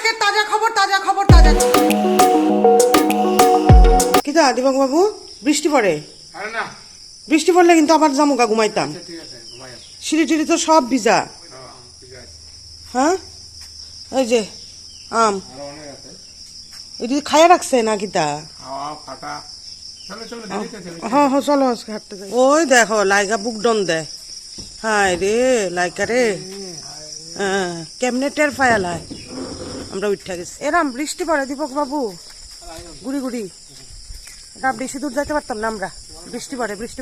আজকে তাজা খবর তাজা খবর তাজা কি দা দিবক বাবু বৃষ্টি পড়ে আরে না বৃষ্টি পড়লে কিন্তু আবার জামুকা ঘুমাইতাম ঠিক আছে ঘুমাই সিঁড়ি টিড়ি তো সব ভিজা ঠিক আছে হ্যাঁ এই যে আম আরো অনেক আছে এটি খাইয়া রাখছে নাকি তা হাওয়া ফাটা চলো চলো দেরিতে চলো হ্যাঁ হ্যাঁ চলো আজকে হাঁটতে যাই ওই দেখো লাইকা বুক ডন দেয় হায় রে লাইকা রে হ্যাঁ কেমনে টের ফায়ালায় আমরা উঠে গেছি এরম বৃষ্টি পড়ে দীপক বাবু গুড়ি গুড়ি এটা বেশি দূর যাইতে পারতাম না আমরা বৃষ্টি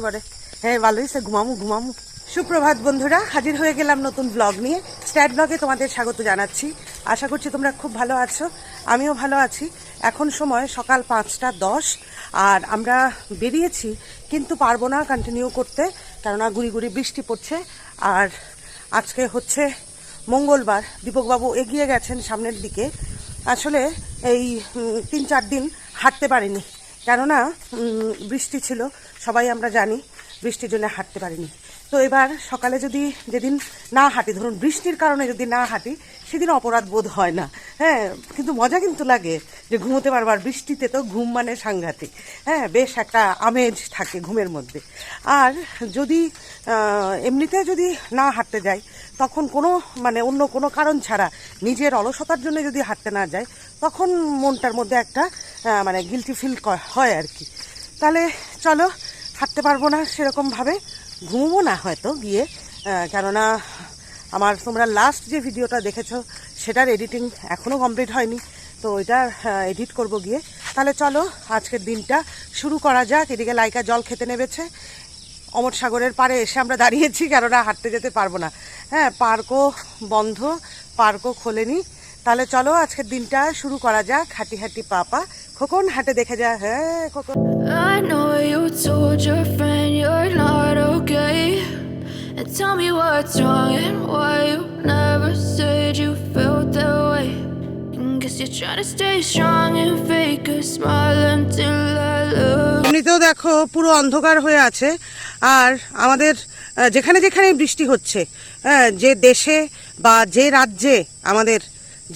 পড়ে হ্যাঁ ভালো হয়েছে ঘুমামু সুপ্রভাত বন্ধুরা, হাজির হয়ে গেলাম নতুন ব্লগ নিয়ে। স্ট্যাট ব্লগে তোমাদের স্বাগত জানাচ্ছি। আশা করছি তোমরা খুব ভালো আছো, আমিও ভালো আছি। এখন সময় সকাল 5:10 আর আমরা বেরিয়েছি, কিন্তু পারবো না কন্টিনিউ করতে, কেননা গুড়ি গুড়ি বৃষ্টি পড়ছে। আর আজকে হচ্ছে মঙ্গলবার, দীপকবাবু এগিয়ে গেছেন সামনের দিকে। আসলে এই 3-4 দিন হাঁটতে পারিনি, কেননা বৃষ্টি ছিল, সবাই আমরা জানি, বৃষ্টির জন্য হাঁটতে পারিনি। তো এবার সকালে যদি যেদিন না হাঁটি, ধরুন বৃষ্টির কারণে যদি না হাঁটি, সেদিন অপরাধ বোধ হয় না। হ্যাঁ, কিন্তু মজা কিন্তু লাগে যে ঘুমোতে পারবো। আর বৃষ্টিতে তো ঘুম মানে সাংঘাতিক, হ্যাঁ, বেশ একটা আমেজ থাকে ঘুমের মধ্যে। আর যদি এমনিতে যদি না হাঁটতে যাই, তখন কোনো অন্য কোনো কারণ ছাড়া নিজের অলসতার জন্য যদি হাঁটতে না যায়, তখন মনটার মধ্যে একটা গিলটি ফিল হয় আর কি। তাহলে চলো, হাঁটতে পারবো না সেরকমভাবে, ঘুমবো না হয়তো গিয়ে, কেননা আমার তোমরা লাস্ট যে ভিডিওটা দেখেছো সেটার এডিটিং এখনও কমপ্লিট হয়নি, তো ওইটার এডিট করব গিয়ে। তাহলে চলো আজকের দিনটা শুরু করা যাক। এদিকে লাইকা জল খেতে নেমেছে, অমর সাগরের পাড়ে এসে আমরা দাঁড়িয়েছি, কেননা হাঁটতে যেতে পারবো না। হ্যাঁ, পার্কও বন্ধ, পার্কও খোলেনি। তাহলে চলো আজকের দিনটা শুরু করা যাক। হাঁটি হাঁটি পাপা খোকন হাঁটে দেখে যা। হ্যাঁ Khokon, I know you told your friend you're not okay, and tell me what's wrong and why you never said you felt that way. And guess you're trying to stay strong and fake a smile until I look. এমনিতেও দেখো পুরো অন্ধকার হয়ে আছে। আর আমাদের যেখানে যেখানে বৃষ্টি হচ্ছে, যে দেশে বা যে রাজ্যে, আমাদের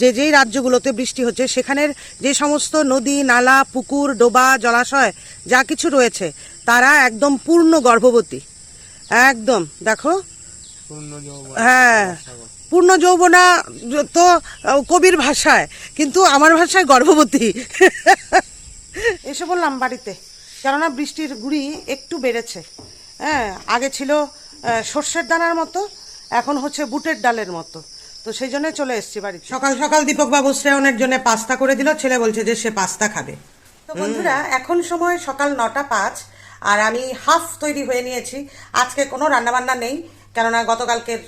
যেই রাজ্যগুলোতে বৃষ্টি হচ্ছে, সেখানের যে সমস্ত নদী নালা পুকুর ডোবা জলাশয় যা কিছু রয়েছে, তারা একদম পূর্ণ গর্ভবতী। একদম দেখো, হ্যাঁ, পূর্ণ যৌবনা তো কবির ভাষায়, কিন্তু আমার ভাষায় গর্ভবতী। এসে বললাম বাড়িতে, কেননা বৃষ্টির গুড়ি একটু বেড়েছে। হ্যাঁ, আগে ছিল সর্ষের দানার মতো, এখন হচ্ছে বুটের ডালের মতো। তো সেই জন্য চলে এসেছি বাড়ি। সকাল সকাল দীপকবাবু শ্রেয়নের জন্য পাস্তা করে দিল, ছেলে বলছে যে সে পাস্তা খাবে। তো বন্ধুরা, এখন সময় সকাল 9:05 আর আমি হাফ তৈরি হয়ে নিয়েছি। আজকে কোনো রান্নাবান্না নেই, কেননা গতকালকের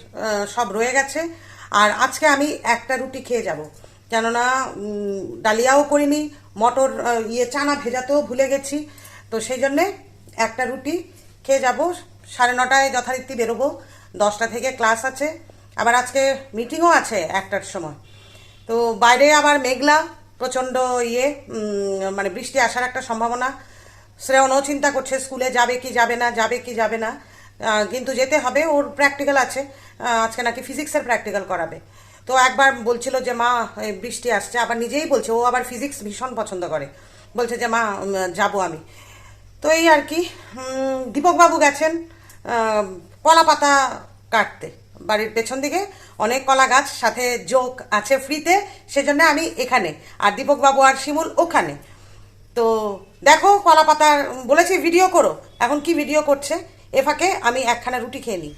সব রয়ে গেছে। আর আজকে আমি একটা রুটি খেয়ে যাব, কেননা ডালিয়াও করিনি, মটর চানা ভেজাতেও ভুলে গেছি। তো সেই জন্যে একটা রুটি খেয়ে যাব। 9:30 যথারীতি বেরোবো, 10টা থেকে ক্লাস আছে, আবার আজকে মিটিংও আছে 1টার সময়। তো বাইরে আবার মেঘলা, প্রচণ্ড বৃষ্টি আসার একটা সম্ভাবনা। শ্রেয়নও চিন্তা করছে স্কুলে যাবে কি যাবে না, কিন্তু যেতে হবে, ওর প্র্যাকটিক্যাল আছে। আজকে নাকি ফিজিক্সের প্র্যাকটিক্যাল করাবে। তো একবার বলছিল যে মা বৃষ্টি আসছে, আবার নিজেই বলছে, ও আবার ফিজিক্স ভীষণ পছন্দ করে, বলছে যে মা যাবো আমি। তো এই আর কি। দীপকবাবু গেছেন কলা পাতা কাটতে, বাড়ির পেছন দিকে অনেক কলা গাছ, সাথে যোগ আছে ফ্রিতে, সেজন্য আমি এখানে, আর দীপকবাবু আর শিমুল ওখানে। তো দেখো, কলা পাতা বলেছি ভিডিও করো, এখন কি ভিডিও করছে। এ ফাঁকে আমি একখানা রুটি খেয়ে নিই।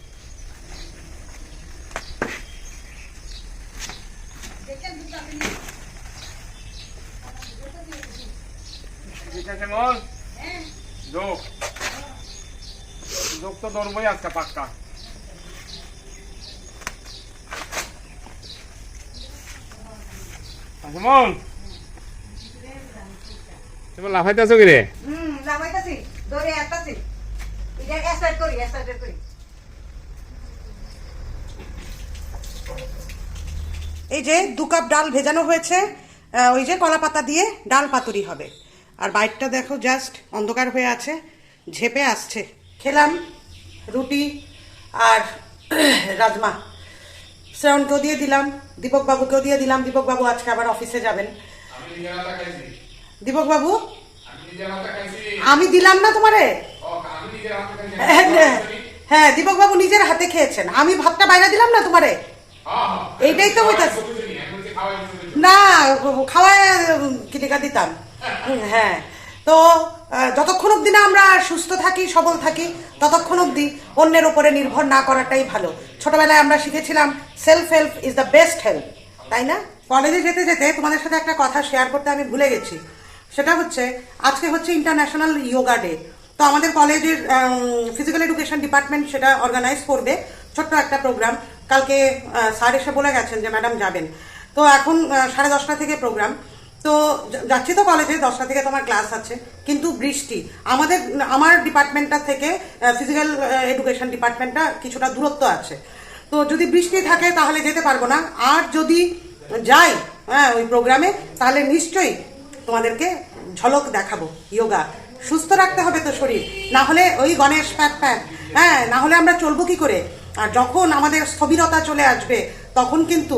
যোগ তো ধরবই আজকে পাক্কা। তুমি লাফাইতেছো কি রে? লাফাইতাছি, ধরে আসতাছি, এটা স্টার্ট করি। এই যে 2 কাপ ডাল ভেজানো হয়েছে, ওই যে কলা পাতা দিয়ে ডাল পাতুরি হবে। আর বাইরটা দেখো জাস্ট অন্ধকার হয়ে আছে, ঝেপে আসছে। খেলাম রুটি আর রাজমা। শ্রাবণকেও দিয়ে দিলাম, দীপক বাবুকেও দিয়ে দিলাম। দীপক বাবু আজকে আবার অফিসে যাবেন। আমি নিজের হাতে খাইছি। দীপক বাবু, আমি নিজের হাতে খাইছি। আমি দিলাম না তোমারে? আমি নিজের হাতে খাইছি। হ্যাঁ, দীপক বাবু নিজের হাতে খেয়েছেন, আমি ভাতটা বাইরে দিলাম না তোমারে। এইটাই তো হইতাছে না, খাওয়ায় কিটিকা দিতাম। হ্যাঁ, তো যতক্ষণ অব্দি না আমরা সুস্থ থাকি, সবল থাকি, ততক্ষণ অব্দি অন্যের উপরে নির্ভর না করাটাই ভালো। ছোটবেলায় আমরা শিখেছিলাম self help is the best help, তাই না? কলেজে যেতে যেতে তোমাদের সাথে একটা কথা শেয়ার করতে আমি ভুলে গেছি। সেটা হচ্ছে আজকে হচ্ছে ইন্টারন্যাশনাল যোগা ডে। তো আমাদের কলেজের ফিজিক্যাল এডুকেশন ডিপার্টমেন্ট সেটা অর্গানাইজ করবে ছোট্ট একটা প্রোগ্রাম। কালকে স্যার এসে বলে গেছেন যে ম্যাডাম যাবেন। তো এখন 10:30 থেকে প্রোগ্রাম। তো যাচ্ছি তো কলেজে, 10টা থেকে তোমার ক্লাস আছে, কিন্তু বৃষ্টি। আমার ডিপার্টমেন্টটা থেকে ফিজিক্যাল এডুকেশন ডিপার্টমেন্টটা কিছুটা দূরত্ব আছে। তো যদি বৃষ্টি থাকে তাহলে যেতে পারবো না। আর যদি যাই ওই প্রোগ্রামে, তাহলে নিশ্চয়ই তোমাদেরকে ঝলক দেখাবো যোগা। সুস্থ রাখতে হবে তো শরীর, না হলে ওই গণেশ প্যাট প্যাট, না হলে আমরা চলবো কি করে? আর যখন আমাদের স্থবিরতা চলে আসবে তখন কিন্তু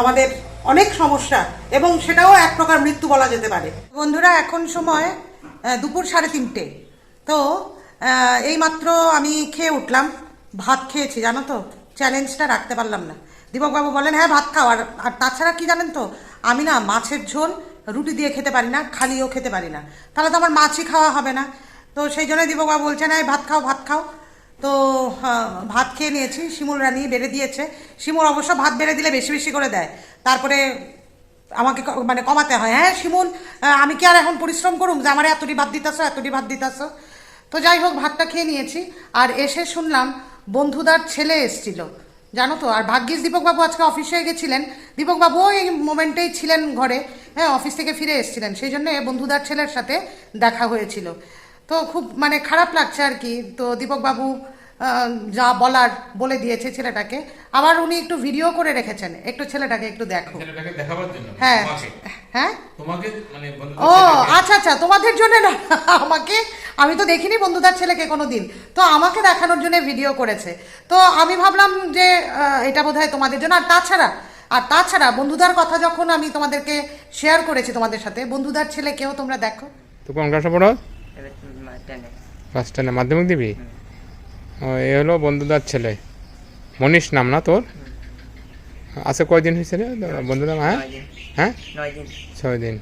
আমাদের অনেক সমস্যা, এবং সেটাও এক প্রকার মৃত্যু বলা যেতে পারে। বন্ধুরা, এখন সময় দুপুর 3:30। তো এইমাত্র আমি খেয়ে উঠলাম, ভাত খেয়েছি। জানো তো, চ্যালেঞ্জটা রাখতে পারলাম না। দীপকবাবু বলেন হ্যাঁ ভাত খাও, আর তাছাড়া কি জানেন তো, আমি না মাছের ঝোল রুটি দিয়ে খেতে পারি না, খালিও খেতে পারি না, তাহলে তো আমার মাছই খাওয়া হবে না। তো সেই জন্যই দীপকবাবু বলছেন হ্যাঁ ভাত খাও ভাত খাও। তো ভাত খেয়ে নিয়েছি, শিমুল রানী বেড়ে দিয়েছে। শিমুল অবশ্য ভাত বেড়ে দিলে বেশি বেশি করে দেয়, তারপরে আমাকে মানে কমাতে হয়। হ্যাঁ শিমুল, আমি কি আর এখন পরিশ্রম করুম যে আমার এতটি ভাত দিতেছো এতটি ভাত দিতেছো? তো যাই হোক, ভাতটা খেয়ে নিয়েছি। আর এসে শুনলাম বন্ধুদার ছেলে এসছিল, জানো তো। আর ভাগ্যিস দীপকবাবু আজকে অফিসে গেছিলেন, দীপকবাবুও এই মোমেন্টেই ছিলেন ঘরে, অফিস থেকে ফিরে এসেছিলেন, সেই জন্য বন্ধুদার ছেলের সাথে দেখা হয়েছিল। তো খুব মানে খারাপ লাগছে আর কি। তো দীপকবাবু যা বলার বলে দিয়েছে ছেলেটাকে। আবার উনি একটু ভিডিও করে রেখেছেন, একটু ছেলেটাকে একটু দেখো। ছেলেটাকে দেখাবার জন্য? হ্যাঁ হ্যাঁ, তোমাকে মানে ও আচ্ছা আচ্ছা, তোমাদের জন্য না, আমাকে, আমি তো দেখিনি বন্ধুদার ছেলেকে কোনোদিন, তো আমাকে দেখানোর জন্য ভিডিও করেছে। তো আমি ভাবলাম যে এটা বোধহয় তোমাদের জন্য। আর তাছাড়া বন্ধুদার কথা যখন আমি তোমাদেরকে শেয়ার করেছি তোমাদের সাথে, বন্ধুদার ছেলেকেও তোমরা দেখো। তো কোন ক্লাসে পড়ো? ক্লাস 10 মাধ্যমিক দিবি? ও, এ হলো বন্ধুদার ছেলে, মনীষ নাম না তোর? আচ্ছা, কয়দিন হয়েছে রে বন্ধুদার? হ্যাঁ 6 দিন।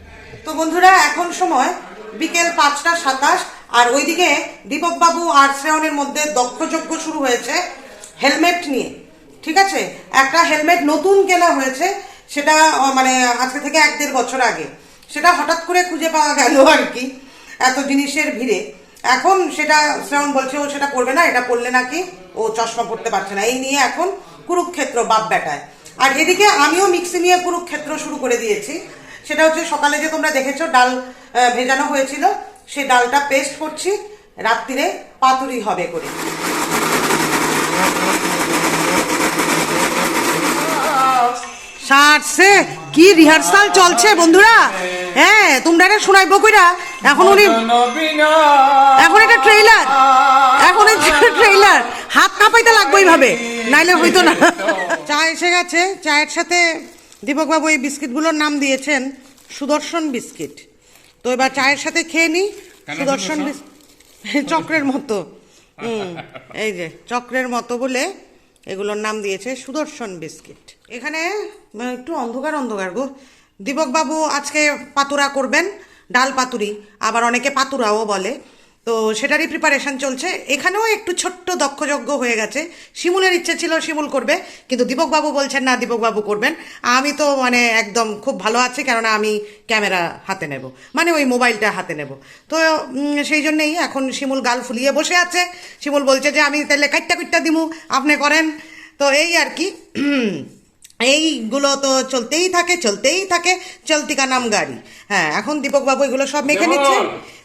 তো বন্ধুরা, এখন সময় বিকেল 5:27, আর ওইদিকে দীপকবাবু আর শ্রেয়নের মধ্যে দক্ষযজ্ঞ শুরু হয়েছে হেলমেট নিয়ে। ঠিক আছে, একটা হেলমেট নতুন কেনা হয়েছে, সেটা মানে আজকে থেকে 1-1.5 বছর আগে। সেটা হঠাৎ করে খুঁজে পাওয়া গেল আর কি, এত জিনিসের ভিড়ে। এখন সেটা শ্রাবণ বলছে ও সেটা পড়বে না, এটা পড়লে নাকি ও চশমা পড়তে পারছে না। এই নিয়ে এখন কুরুক্ষেত্র বাপ বেটায়। আর এদিকে আমিও মিক্সি নিয়ে কুরুক্ষেত্র শুরু করে দিয়েছি। সেটা হচ্ছে সকালে যে তোমরা দেখেছো ডাল ভেজানো হয়েছিল, সেই ডালটা পেস্ট করছি, রাত্রিরে পাতুরি হবে করে। সারছে কি রিহার্সাল চলছে বন্ধুরা। হ্যাঁ, তোমরা এটা শোনাইবো কইরা। এখন এটা ট্রেইলার, হাত কাঁপাইতে লাগবে এইভাবে, নাইলে হইতো না। চা এসে গেছে, চায়ের সাথে দীপকবাবু এই বিস্কিটগুলোর নাম দিয়েছেন সুদর্শন বিস্কিট। তো এবার চায়ের সাথে খেয়ে নি। সুদর্শন চক্রের মতো, এই যে চক্রের মতো বলে এগুলোর নাম দিয়েছে সুদর্শন বিস্কিট। এখানে একটু অন্ধকার গো। দীপকবাবু আজকে পাতুরা করবেন, ডাল পাতুরি, আবার অনেকে পাতুরাও বলে। তো সেটারই প্রিপারেশন চলছে। এখানেও একটু ছোট্ট দক্ষযজ্ঞ হয়ে গেছে। শিমুলের ইচ্ছে ছিল শিমুল করবে, কিন্তু দীপকবাবু বলছেন না দীপকবাবু করবেন। আমি তো মানে একদম খুব ভালো আছি, কেননা আমি ক্যামেরা হাতে নেব, মানে ওই মোবাইলটা হাতে নেব। তো সেই জন্যেই এখন শিমুল গাল ফুলিয়ে বসে আছে। শিমুল বলছে যে আমি তাহলে কাইট্টা দিমু, আপনি করেন। তো এই আর কি, এইগুলো তো চলতেই থাকে, চলতি কা নাম গাড়ি। হ্যাঁ, এখন দীপকবাবু এগুলো সব মেখে নিচ্ছে,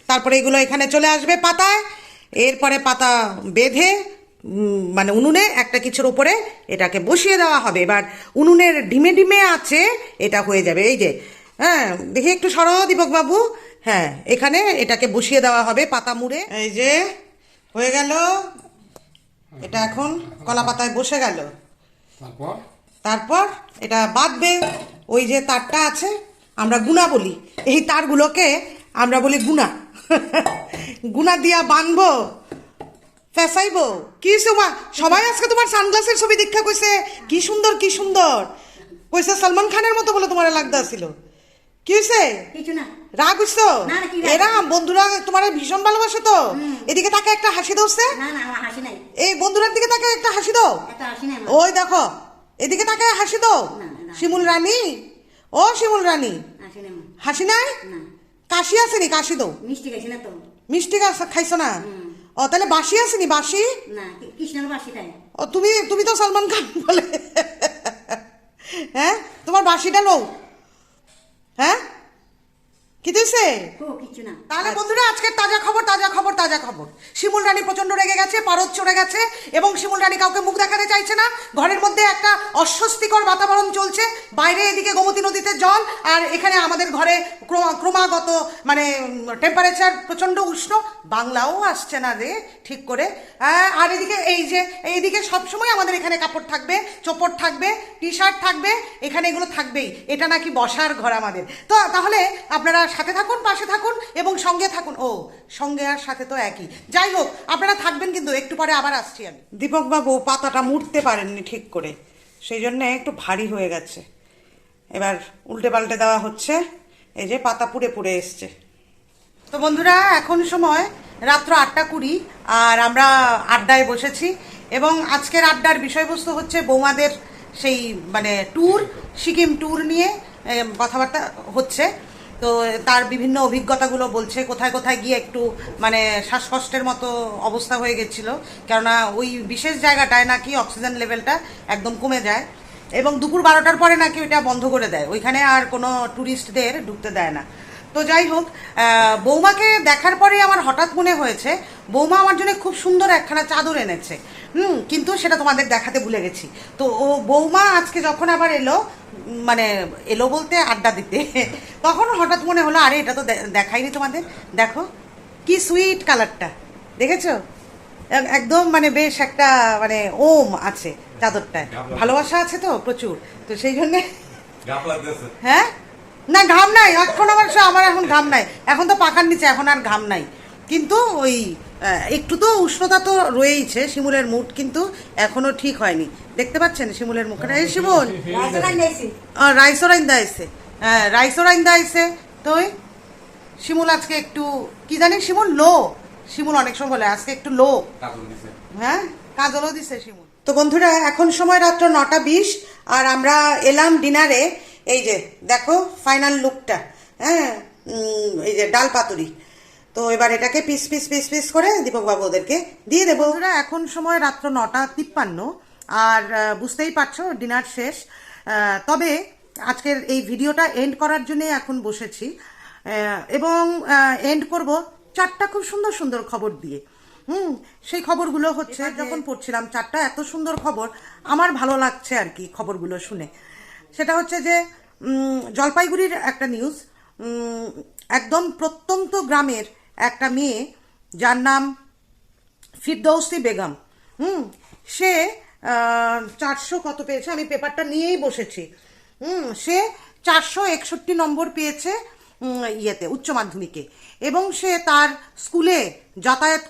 তারপরে এগুলো এখানে চলে আসবে পাতায়। এরপরে পাতা বেঁধে মানে উনুনে একটা কিছুর উপরে এটাকে বসিয়ে দেওয়া হবে। এবার উনুনের ডিমে আছে, এটা হয়ে যাবে। এই যে হ্যাঁ, দেখি একটু সরো দীপকবাবু। হ্যাঁ, এখানে এটাকে বসিয়ে দেওয়া হবে পাতা মুড়ে। এই যে হয়ে গেল, এটা এখন কলা পাতায় বসে গেল। তারপর এটা বাঁধবে, ওই যে তারটা আছে আমরা গুনা বলি, এই তারগুলোকে আমরা বলি গুনা। গুনা দিয়া বাঁধবো, ফেসাইবো। কি সুমা, সবাই আজকে তোমার সানগ্লাসের ছবি দীক্ষা কইছে, কি সুন্দর কি সুন্দর কইছে, সালমান খানের মতো বলে তোমার লাগতে ছিল। কি হয়েছে? কিছু না। রাগ হইছো? না, না, কি রাগ? এরা বন্ধুরা তোমার ভীষণ ভালোবাসে তো। এদিকে তাকে একটা হাসি দৌড়ছে, না না, আমার হাসি নাই। এই বন্ধুরার দিকে তাকে একটা হাসি দাও। একটা হাসি নাই আমার। ওই দেখো, এদিকে তাকে হাসি দাও। না, না। শিমুল রানী, ও শিমুল রানী, হাসি নাই আমার। হাসি নাই? না। কাশি আসেনি? কাশি দাও। মিষ্টি খাইছি না তো। মিষ্টি খাইছো না? ও তাহলে বাসি আসেনি? বাসি? না, কৃষ্ণের বাসি খাই। ও তুমি তো সালমান খান বলে। হ্যাঁ, তোমার বাসিটা লো। হ্যাঁ, কি দিছে? ও কিছু না। তাহলে বন্ধুরা আজকের তাজা খবর। শিমুল রানী প্রচন্ড রেগে গেছে, পারদ চড়ে গেছে এবং শিমুল রানী কাউকে মুখ দেখাতে চাইছে না। ঘরের মধ্যে একটা অস্বস্তিকর বাতাবরণ চলছে, বাইরে এদিকে গোমতী নদীতে জল, আর এখানে আমাদের ঘরে ক্রমাগত মানে টেম্পারেচার প্রচন্ড উষ্ণ, বাংলাও আসছে না রে ঠিক করে। আর এদিকে এইদিকে সবসময় আমাদের এখানে কাপড় থাকবে, চোপড় থাকবে, টি শার্ট থাকবে, এখানে এগুলো থাকবেই। এটা নাকি বসার ঘর আমাদের। তো তাহলে আপনারা সাথে থাকুন, পাশে থাকুন এবং সঙ্গে থাকুন। ও সঙ্গে আর সাথে তো একই, যাই হোক আপনারা থাকবেন, কিন্তু একটু পরে আবার আসছি আমি। দীপক বাবু পাতাটা মুড়তে পারেননি ঠিক করে, সেই জন্য একটু ভারী হয়ে গেছে, এবার উল্টে পাল্টে দেওয়া হচ্ছে। এই যে পাতা পুড়ে পুড়ে এসছে। তো বন্ধুরা এখন সময় রাত্র 8:20 আর আমরা আড্ডায় বসেছি এবং আজকের আড্ডার বিষয়বস্তু হচ্ছে বৌমাদের সেই মানে ট্যুর, সিকিম ট্যুর নিয়ে কথাবার্তা হচ্ছে। তো তার বিভিন্ন অভিজ্ঞতাগুলো বলছে, কোথায় কোথায় গিয়ে একটু মানে শ্বাসকষ্টের মতো অবস্থা হয়ে গেছিল, কেননা ওই বিশেষ জায়গাটায় নাকি অক্সিজেন লেভেলটা একদম কমে যায় এবং দুপুর 12টার পরে নাকি ওইটা বন্ধ করে দেয়, ওইখানে আর কোনো ট্যুরিস্টদের ঢুকতে দেয় না। তো যাই হোক, বৌমাকে দেখার পরে আমার হঠাৎ মনে হয়েছে বৌমা আমার জন্য খুব সুন্দর একখানা চাদর এনেছে, কিন্তু সেটা তোমাদের দেখাতে ভুলে গেছি। তো ও বৌমা আজকে যখন আবার মানে এলো বলতে আড্ডা দিতে, তখন হঠাৎ মনে হলো আরে এটা তো দেখাইনি তোমাদের, দেখো কি সুইট কালারটা, দেখেছো? একদম মানে বেশ একটা মানে ওম আছে চাদরটায়, ভালোবাসা আছে তো প্রচুর, তো সেই জন্যে। হ্যাঁ, না ঘাম নাই এখন, আমার এখন ঘাম নাই, এখন তো পাখার নিচে, এখন আর ঘাম নাই, কিন্তু ওই একটু তো উষ্ণতা তো রয়েইছে। শিমুলের মুড কিন্তু এখনো ঠিক হয়নি, দেখতে পাচ্ছেন শিমুলের মুখটা। এই শিমুল রাইসোরাইন্দা এসে, হ্যাঁ রাইসোরাইন্দা এসে। তো শিমুল আজকে একটু কি জানি, শিমুল অনেক সময় বলে আজকে একটু লো, হ্যাঁ কাজলও দিছে শিমুল। তো বন্ধুরা এখন সময় রাত্র 9:20 আর আমরা এলাম ডিনারে। এই যে দেখো ফাইনাল লুকটা, হ্যাঁ এই যে ডাল পাতুরি। তো এবার এটাকে পিস পিস পিস পিস করে দীপক বাবু ওদেরকে দিয়ে দেবো। বন্ধুরা এখন সময় রাত্র 9:53 আর বুঝতেই পারছো ডিনার শেষ। তবে আজকের এই ভিডিওটা এন্ড করার জন্যই এখন বসেছি এবং এন্ড করব 4টা খুব সুন্দর সুন্দর খবর দিয়ে। সেই খবরগুলো হচ্ছে, যখন পড়ছিলাম 4টা এত সুন্দর খবর, আমার ভালো লাগছে আর কি খবরগুলো শুনে। সেটা হচ্ছে যে জলপাইগুড়ির একটা নিউজ, একদম প্রত্যন্ত গ্রামের একটা মেয়ে যার নাম ফিরদৌসি বেগম, সে 400 কত পেয়েছে, আমি পেপারটা নিয়েই বসেছি। সে 461 নম্বর পেয়েছে ইয়েতে উচ্চ মাধ্যমিকে, এবং সে তার স্কুলে যাতায়াত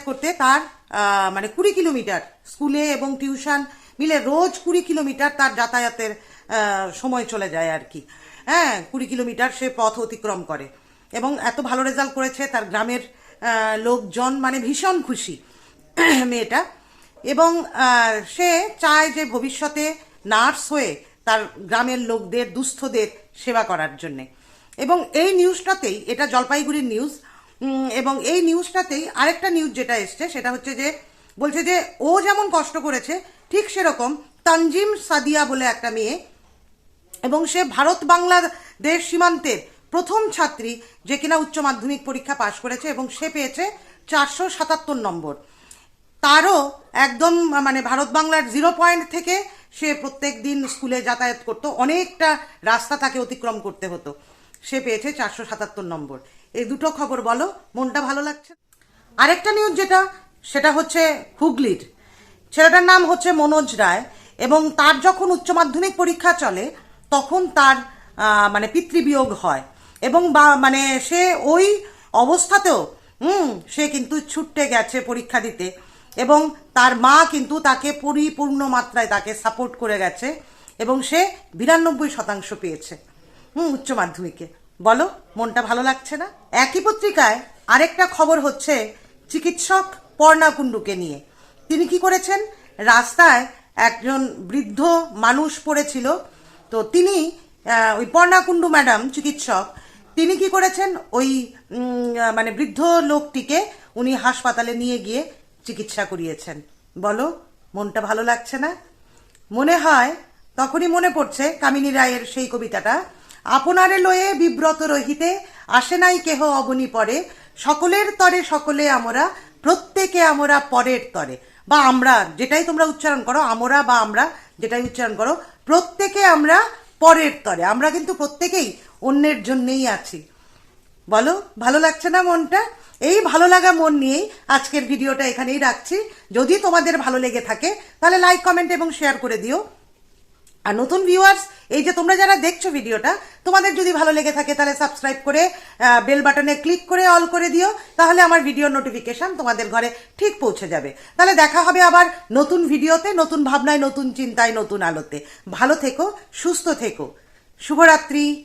করতে তার মানে 20 কিলোমিটার, স্কুলে এবং টিউশন মিলে রোজ 20 কিলোমিটার তার যাতায়াতের সময় চলে যায় আর কি। হ্যাঁ 20 কিলোমিটার সে পথ অতিক্রম করে এবং এত ভালো রেজাল্ট করেছে, তার গ্রামের লোকজন মানে ভীষণ খুশি মেয়েটা, এবং সে চায় যে ভবিষ্যতে নার্স হয়ে তার গ্রামের লোকদের, দুস্থদের সেবা করার জন্যে। এবং এই নিউজটাতেই, এটা জলপাইগুড়ির নিউজ, এবং এই নিউজটাতেই আরেকটা নিউজ যেটা এসছে সেটা হচ্ছে যে বলছে যে ও যেমন কষ্ট করেছে ঠিক সেরকম তানজিম সাদিয়া বলে একটা মেয়ে, এবং সে ভারত বাংলাদেশ সীমান্তের প্রথম ছাত্রী যে কিনা উচ্চ মাধ্যমিক পরীক্ষা পাশ করেছে এবং সে পেয়েছে 477 নম্বর। তারও একদম মানে ভারত বাংলার 0 পয়েন্ট থেকে সে প্রত্যেক দিন স্কুলে যাতায়াত করতো, অনেকটা রাস্তা তাকে অতিক্রম করতে হতো, সে পেয়েছে 477 নম্বর। এই দুটো খবর বলো, মনটা ভালো লাগছে। আরেকটা নিউজ যেটা, সেটা হচ্ছে হুগলির। ছেলেটার নাম হচ্ছে মনোজ রায়, এবং তার যখন উচ্চ মাধ্যমিক পরীক্ষা চলে তখন তার মানে পিতৃবিয়োগ হয়, এবং মানে সে ওই অবস্থাতেও সে কিন্তু ছুটে গেছে পরীক্ষা দিতে, এবং তার মা কিন্তু তাকে পরিপূর্ণ মাত্রায় তাকে সাপোর্ট করে গেছে, এবং সে 92% পেয়েছে উচ্চ মাধ্যমিকে। বলো, মনটা ভালো লাগছে না? একই পত্রিকায় আরেকটা খবর হচ্ছে চিকিৎসক পর্ণা কুণ্ডুকে নিয়ে। তিনি কি করেছেন, রাস্তায় একজন বৃদ্ধ মানুষ পড়েছিল, তো তিনি ওই পর্ণা কুণ্ডু ম্যাডাম চিকিৎসক, তিনি কি করেছেন, ওই মানে বৃদ্ধ লোকটিকে উনি হাসপাতালে নিয়ে গিয়ে চিকিৎসা করিয়েছেন। বলো, মনটা ভালো লাগছে না? মনে হয় তখনই মনে পড়ছে কামিনী রায়ের সেই কবিতাটা, আপনারে লয়ে বিব্রত রহিতে আসে নাই কেহ অবনী পরে, সকলের তরে সকলে আমরা, প্রত্যেকে আমরা পরের তরে। বা আমরা, যেটাই তোমরা উচ্চারণ করো, আমরা বা আমরা যেটাই উচ্চারণ করো, প্রত্যেকে আমরা পরের তরে। আমরা কিন্তু প্রত্যেকেই অন্যের জন্যেই আছি। বলো, ভালো লাগছে না মনটা? এই ভালো লাগা মন নিয়েই আজকের ভিডিওটা এখানেই রাখছি। যদি তোমাদের ভালো লেগে থাকে তাহলে লাইক, কমেন্ট এবং শেয়ার করে দিও। আর নতুন ভিউয়ার্স, এই যে তোমরা যারা দেখছো ভিডিওটা, তোমাদের যদি ভালো লেগে থাকে তাহলে সাবস্ক্রাইব করে বেল বাটনে ক্লিক করে অল করে দিও, তাহলে আমার ভিডিওর নোটিফিকেশন তোমাদের ঘরে ঠিক পৌঁছে যাবে। তাহলে দেখা হবে আবার নতুন ভিডিওতে, নতুন ভাবনায়, নতুন চিন্তায়, নতুন আলোতে। ভালো থেকো, সুস্থ থেকো। শুভরাত্রি।